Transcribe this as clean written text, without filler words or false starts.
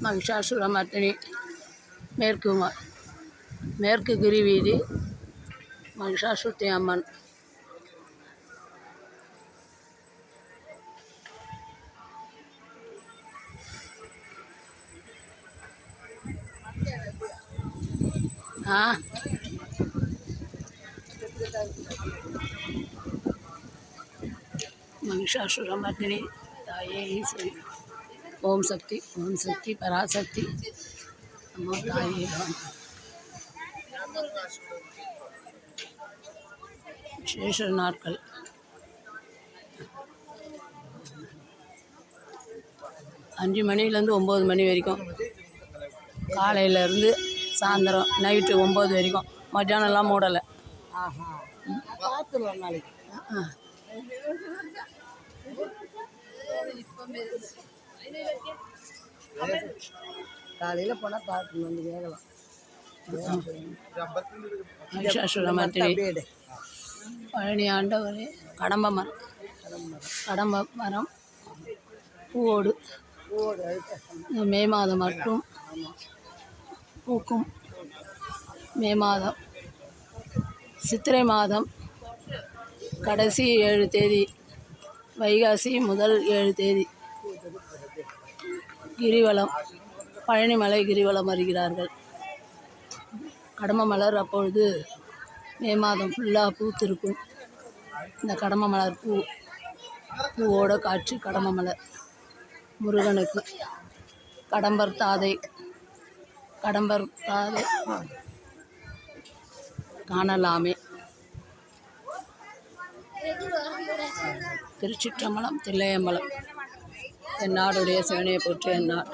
மகிஷாசுரமர்த்தினி மேற்கு கிரி வீதி மகிஷாசுரத்தி அம்மன். மகிஷாசுரமர்த்தினி தாயே ஈஸ்வரி. ஓம் சக்தி பராசக்தி அம்மா தாயே பவன். விசேஷ நாட்கள் 5 மணிலேருந்து 9 மணி வரைக்கும், காலையிலேருந்து சாயந்தரம் நைட்டு 9 வரைக்கும். மத்தியானம்லாம் மூடலை. பார்த்துருவோம் நாளைக்கு. காலையில் போனால் பார்க்கணும், வந்து வேகலாம். மகிஷாசுரமர்த்தினி பழனி ஆண்டவரே. கடம்ப மரம் பூவோடு மே மாதம் மட்டும் பூக்கும். மே மாதம் சித்திரை மாதம் கடைசி 7 தேதி, வைகாசி முதல் 7 தேதி கிரிவலம், பழனிமலை கிரிவலம் வருகிறார்கள். கடம்ப மலர் அப்பொழுது மே மாதம் ஃபுல்லாக பூத்திருக்கும். இந்த கடம்ப மலர் பூவோட காட்சி. கடம்ப மலர் முருகனுக்கு கடம்பர் தாதை காணலாமே. திருச்சிற்றம்பலம், தில்லையம்பலம். என் நாடுடைய சிவனையை போற்றி என் நாடு.